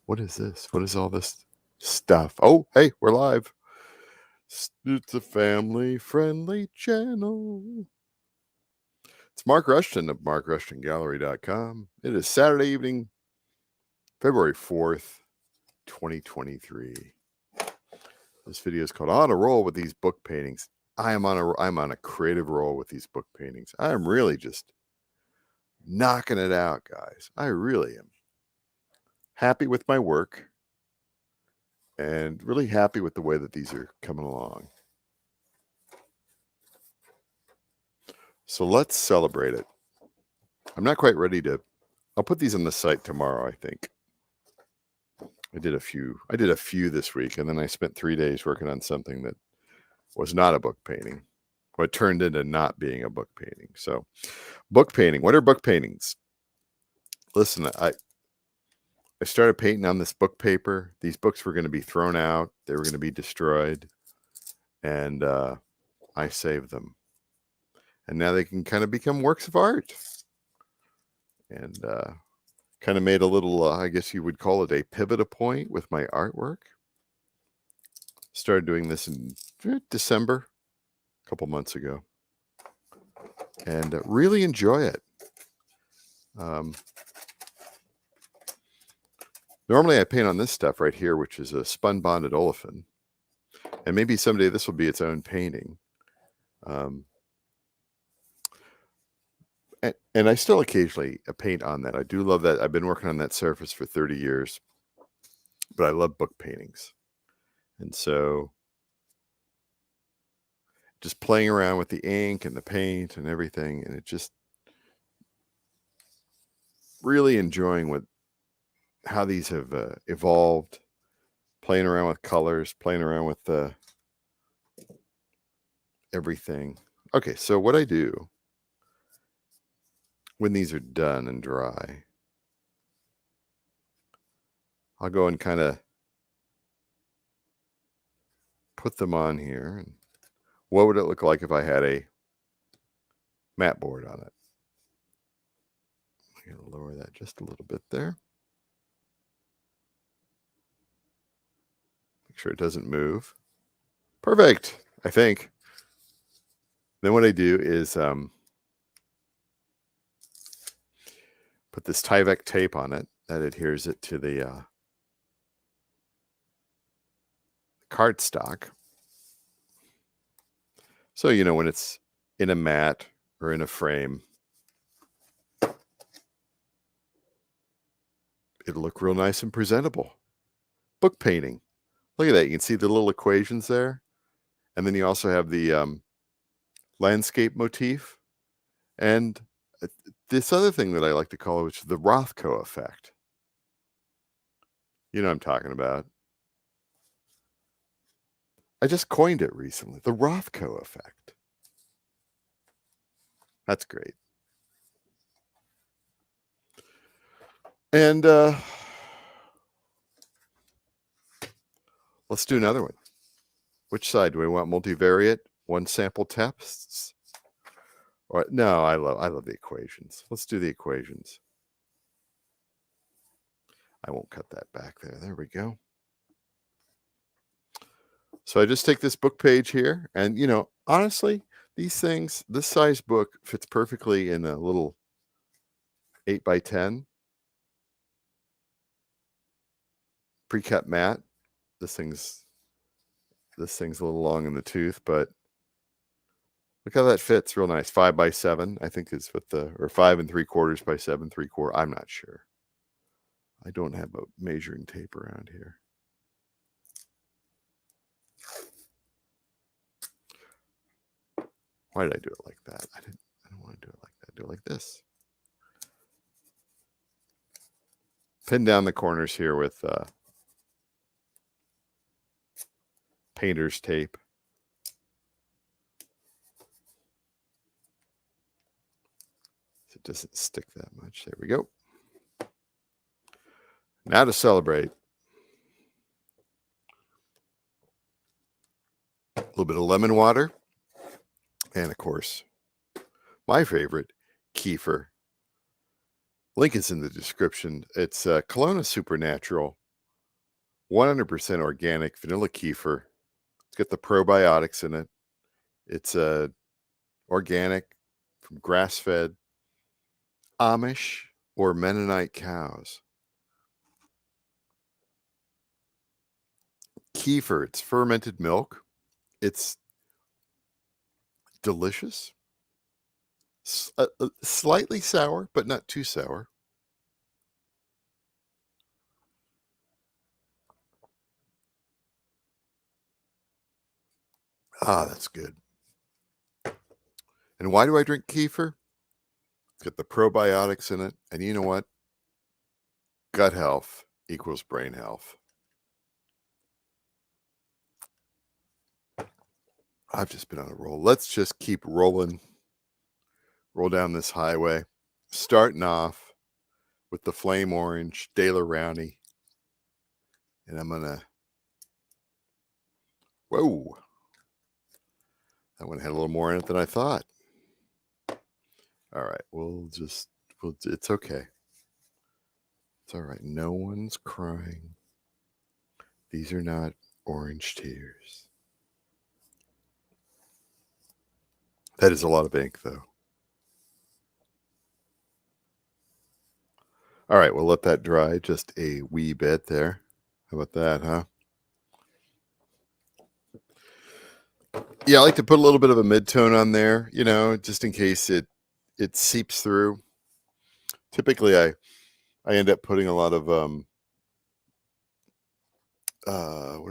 What is this? What is all this stuff? Oh, hey, we're live. It's a family-friendly channel. It's Mark Rushton of MarkRushtonGallery.com. It is Saturday evening, February 4th, 2023. This video is called On a Roll with These Book Paintings. I'm on a creative roll with these book paintings. I am really just knocking it out, guys. I really am happy with my work and really happy with the way that these are coming along. So let's celebrate it. I'm not quite ready to, I'll put these on the site tomorrow, I think. I did a few this week, and then I spent 3 days working on something that was not a book painting. What turned into not being a book painting. So book painting, what are book paintings? Listen, I started painting on this book paper. These books were going to be thrown out. They were going to be destroyed. And I saved them. And now they can kind of become works of art. And kind of made a little, I guess you would call it a pivot point with my artwork. Started doing this in December, a couple months ago. And really enjoy it. Normally I paint on this stuff right here, which is a spun bonded olefin. And maybe someday this will be its own painting. And I still occasionally paint on that. I do love that. I've been working on that surface for 30 years. But I love book paintings. And so just playing around with the ink and the paint and everything. And it just really enjoying how these have evolved. Playing around with colors, playing around with everything. Okay, so what I do when these are done and dry, I'll go and kind of put them on here. And what would it look like if I had a mat board on it? I'm going to lower that just a little bit there. Make sure it doesn't move. Perfect, I think. Then what I do is put this Tyvek tape on it that adheres it to the cardstock. So, when it's in a mat or in a frame, it'll look real nice and presentable. Book painting. Look at that. You can see the little equations there. And then you also have the landscape motif. And this other thing that I like to call it, which is the Rothko effect. You know what I'm talking about. I just coined it recently. The Rothko effect. That's great. And let's do another one. Which side do we want? Multivariate, one sample tests? Or no, I love the equations. Let's do the equations. I won't cut that back there. There we go. So I just take this book page here, and honestly, these things, this size book fits perfectly in a little 8x10 pre-cut mat. This thing's a little long in the tooth, but look how that fits real nice. 5x7, I think is or 5 3/4 by 7 3/4. I'm not sure. I don't have a measuring tape around here. Why did I do it like that? I don't want to do it like that. Do it like this. Pin down the corners here with painter's tape. So it doesn't stick that much. There we go. Now to celebrate. A little bit of lemon water. And of course, my favorite, Kefir. Link is in the description. It's Kelowna Supernatural 100% organic vanilla kefir. It's got the probiotics in it. It's organic from grass-fed Amish or Mennonite cows. Kefir, it's fermented milk. It's delicious. Slightly sour, but not too sour. Ah, that's good. And why do I drink kefir? It's got the probiotics in it. And you know what? Gut health equals brain health. I've just been on a roll. Let's just keep rolling. Roll down this highway. Starting off with the flame orange Daler-Rowney. And I'm going to... Whoa. That one had a little more in it than I thought. All right. It's okay. It's all right. No one's crying. These are not orange tears. That is a lot of ink, though. All right, we'll let that dry just a wee bit there. How about that, huh? Yeah, I like to put a little bit of a mid-tone on there, just in case it seeps through. Typically, I end up putting a lot of what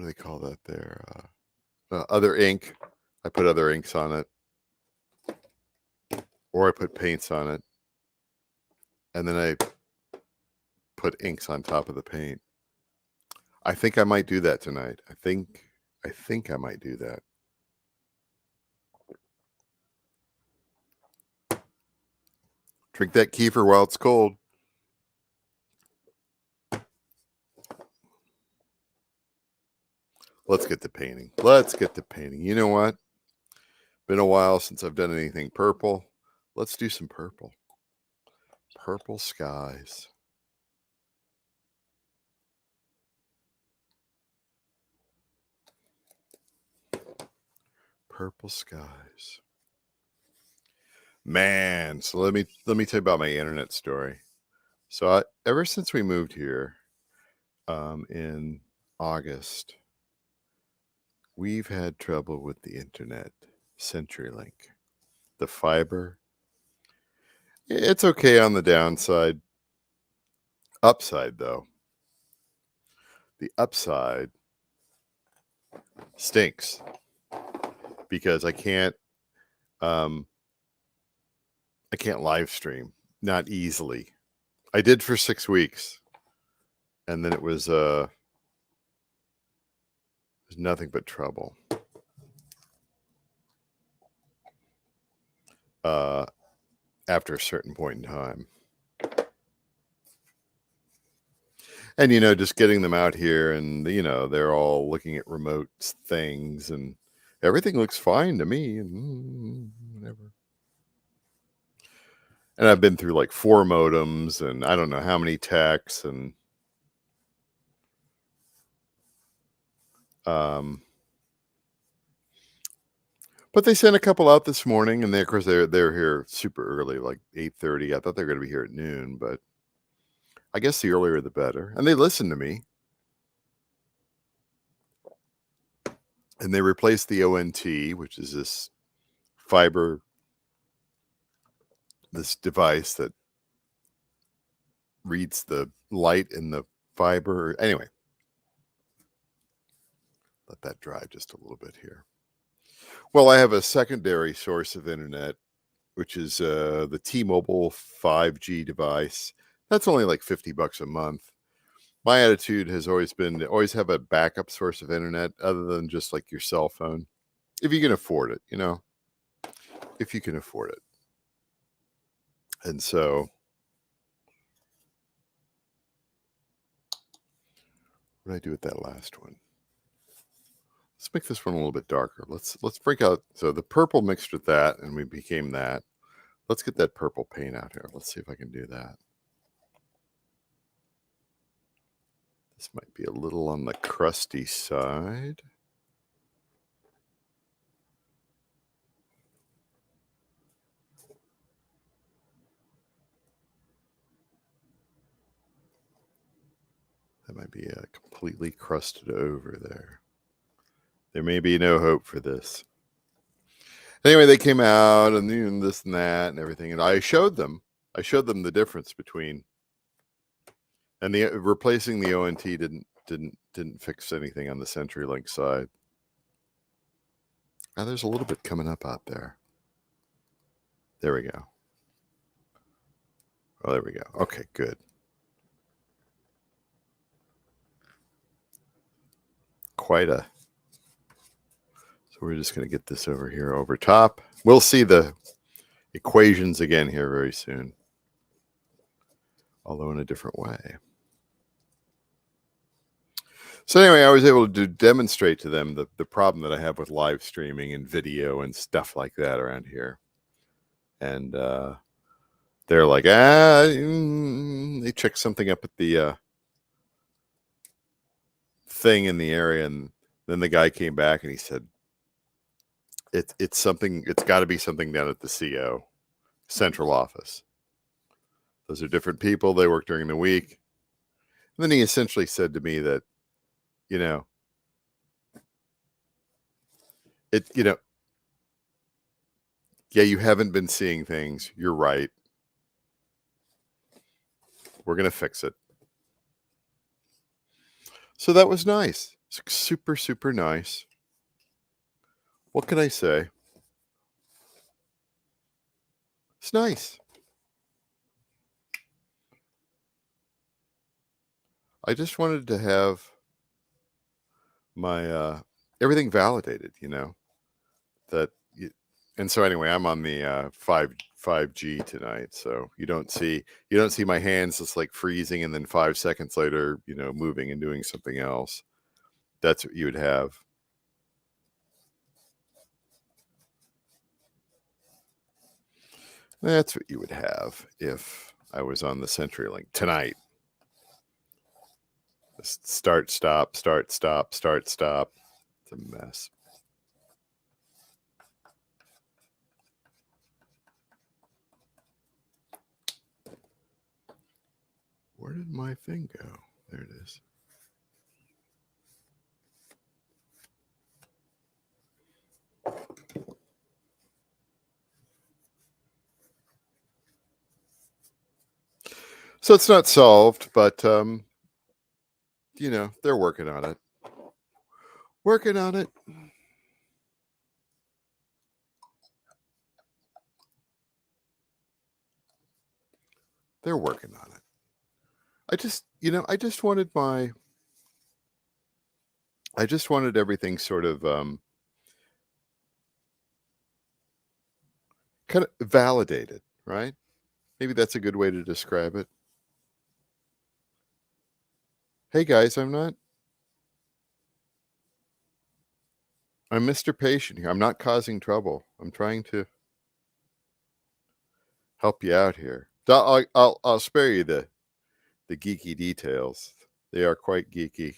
do they call that there? Other ink. I put other inks on it, or I put paints on it, and then I put inks on top of the paint. I think I might do that tonight. I think I might do that. Drink that kefir while it's cold. Let's get to painting. You know what? Been a while since I've done anything purple. Let's do some purple. Purple skies. Purple skies. Man, so let me tell you about my internet story. So ever since we moved here in August, we've had trouble with the internet. CenturyLink, the fiber. It's okay on the downside. Upside, though. The upside stinks because I can't live stream, not easily. I did for 6 weeks, and then it was nothing but trouble. After a certain point in time. And, just getting them out here and, they're all looking at remote things and everything looks fine to me and whatever. And I've been through like 4 modems and I don't know how many techs and but they sent a couple out this morning and of course they're here super early, like 8:30. I thought they were going to be here at noon, but I guess the earlier the better. And they listened to me. And they replaced the ONT, which is this fiber, this device that reads the light in the fiber. Anyway, let that dry just a little bit here. Well, I have a secondary source of internet, which is the T-Mobile 5G device. That's only like $50 a month. My attitude has always been to always have a backup source of internet other than just like your cell phone. If you can afford it, if you can afford it. And so what did I do with that last one? Let's make this one a little bit darker. Let's break out. So the purple mixed with that, and we became that. Let's get that purple paint out here. Let's see if I can do that. This might be a little on the crusty side. That might be completely crusted over there. There may be no hope for this. Anyway, they came out and this and that and everything, and I showed them the difference between, and the replacing the ONT didn't fix anything on the CenturyLink side. Now there's a little bit coming up out there. There we go. Oh, there we go. Okay, good. Quite a. So we're just going to get this over here over top. We'll see the equations again here very soon, although in a different way. So anyway, I was able to demonstrate to them the problem that I have with live streaming and video and stuff like that around here. And they're like, they checked something up at the thing in the area, and then the guy came back and he said, it's something, it's got to be something down at the CO central office. Those are different people. They work during the week. And then he essentially said to me that, yeah, you haven't been seeing things. You're right. We're going to fix it. So that was nice. Super, super nice. What can I say? It's nice. I just wanted to have my everything validated, that. And so anyway, I'm on the 5G tonight, so you don't see my hands just like freezing and then 5 seconds later, moving and doing something else. That's what you would have. That's what you would have if I was on the CenturyLink tonight. Start, stop, start, stop, start, stop. It's a mess. Where did my thing go? There it is. So it's not solved, but they're working on it. Working on it. They're working on it. I just wanted everything sort of kind of validated, right? Maybe that's a good way to describe it. Hey guys, I'm Mr. Patient here. I'm not causing trouble. I'm trying to help you out here. I'll spare you the geeky details. They are quite geeky.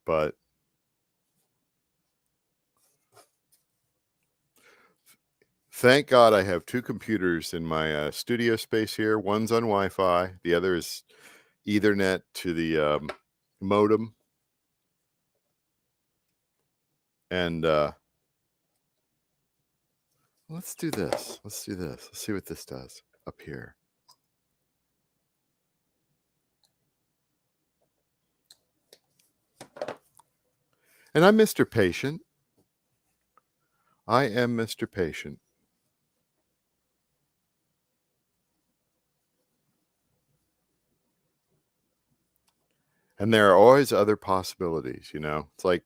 But thank God I have two computers in my studio space here. One's on Wi-Fi. The other is Ethernet to the modem. And let's do this. Let's see what this does up here. And I'm Mr. Patient. I am Mr. Patient. And there are always other possibilities, It's like,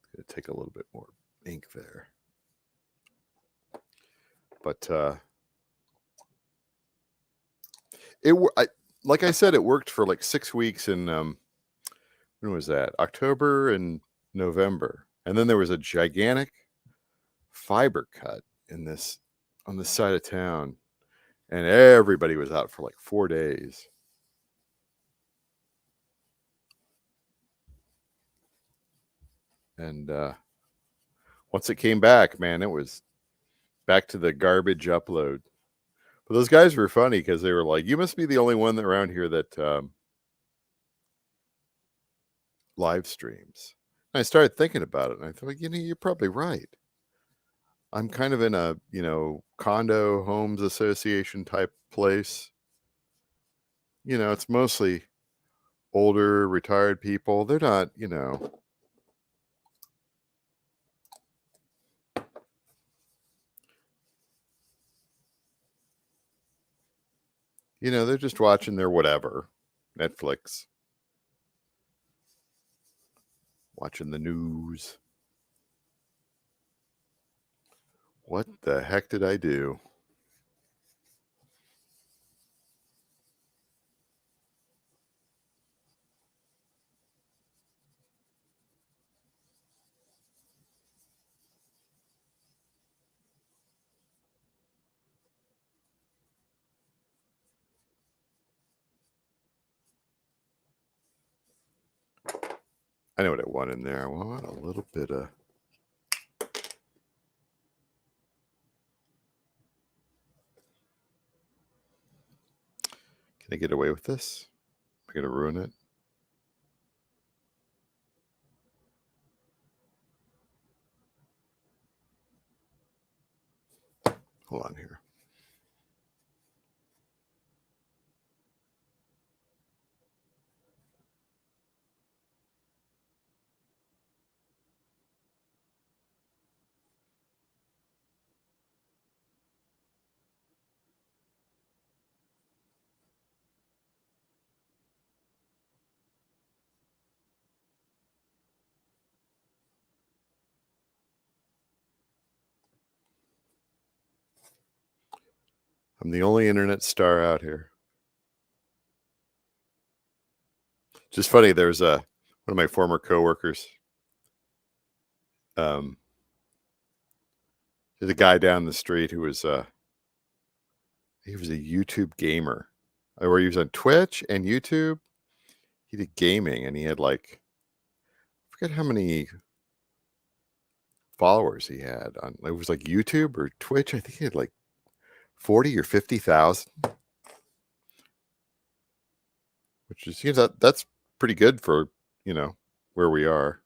it's going to take a little bit more ink there. But like I said, it worked for like 6 weeks in when was that? October and November. And then there was a gigantic fiber cut in this on the side of town, and everybody was out for like 4 days. And once it came back, man, it was back to the garbage upload. But those guys were funny because they were like, "You must be the only one around here that live streams." And I started thinking about it, and I thought, you're probably right. I'm kind of in a, condo homes association type place. It's mostly older, retired people. They're not, they're just watching their whatever, Netflix, watching the news. What the heck did I do? I know what I want in there. I want a little bit of. Can I get away with this? Am I going to ruin it? Hold on here. I'm the only internet star out here. Just funny. There's one of my former coworkers. There's a guy down the street who was he was a YouTube gamer, where he was on Twitch and YouTube. He did gaming, and he had like, I forget how many followers he had on. It was like YouTube or Twitch. I think he had like 40 or 50,000, which is that's pretty good for where we are.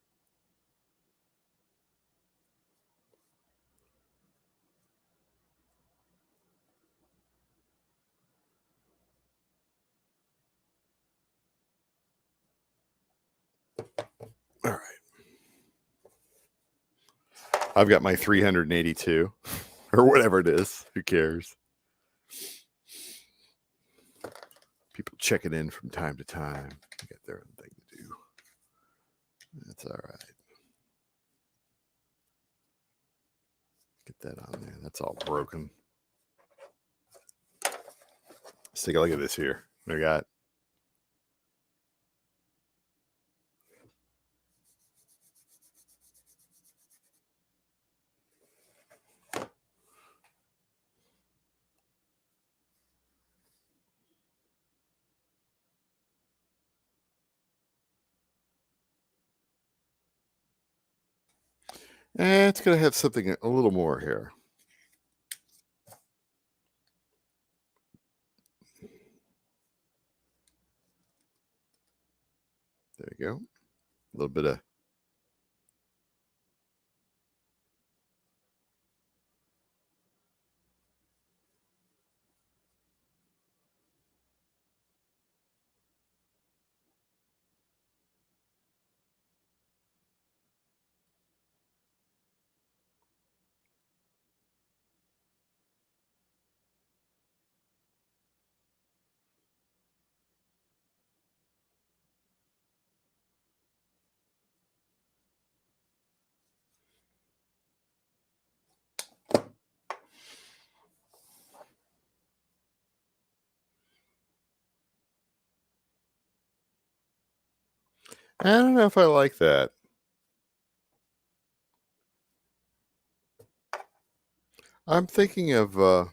All right. I've got my 382 or whatever it is. Who cares? People checking in from time to time. They got their own thing to do. That's all right. Get that on there. That's all broken. Let's take a look at this here. We got it's going to have something a little more here. There you go. A little bit of. I don't know if I like that. I'm thinking of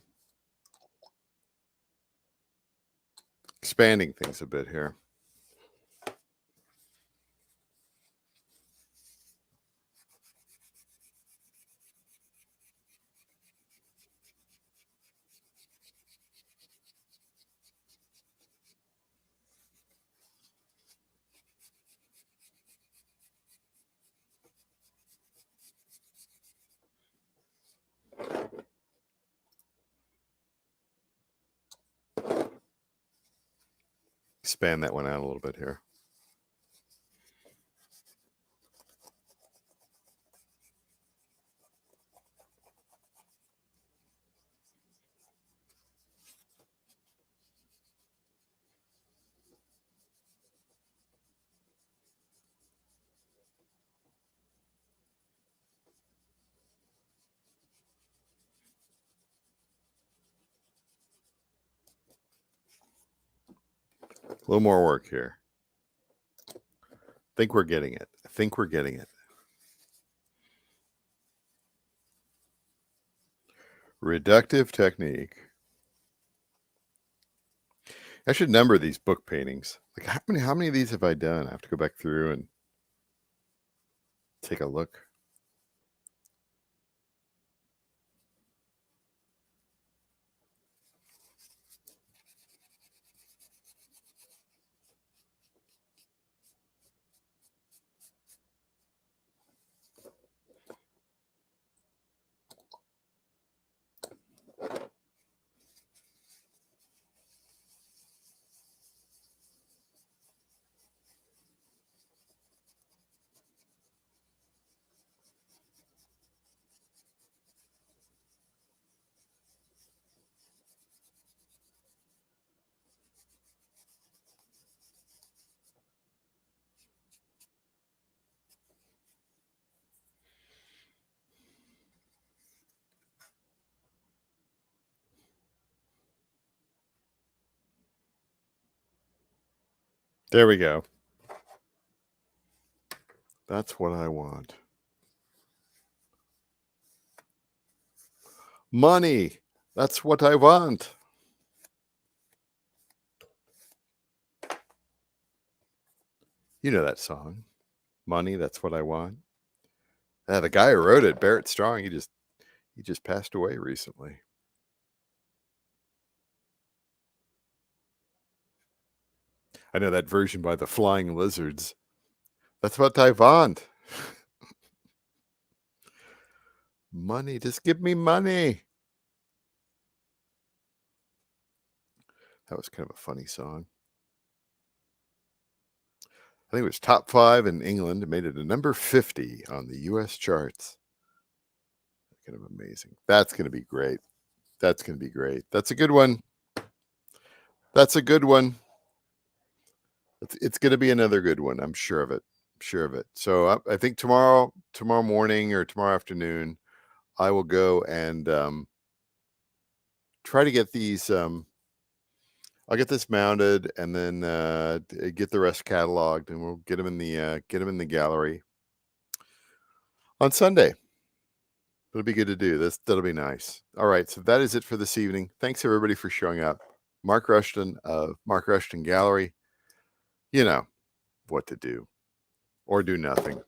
expanding things a bit here. Expand that one out a little bit here. A little more work here. I think we're getting it. I think we're getting it. Reductive technique. I should number these book paintings. Like how many of these have I done? I have to go back through and take a look. There we go. That's what I want. Money. That's what I want. You know that song. Money, that's what I want. The guy who wrote it, Barrett Strong, he just passed away recently. I know that version by the Flying Lizards. That's what I want. Money, just give me money. That was kind of a funny song. I think it was top 5 in England. It made it to number 50 on the US charts. Kind of amazing. That's going to be great. That's going to be great. That's a good one. That's a good one. It's going to be another good one. I'm sure of it. I'm sure of it. So I think tomorrow morning or tomorrow afternoon, I will go and try to get these. I'll get this mounted and then get the rest cataloged, and we'll get them in the gallery on Sunday. It'll be good to do this. That'll be nice. All right. So that is it for this evening. Thanks everybody for showing up. Mark Rushton of Mark Rushton Gallery. You know what to do or do nothing.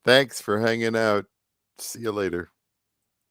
Thanks for hanging out. See you later.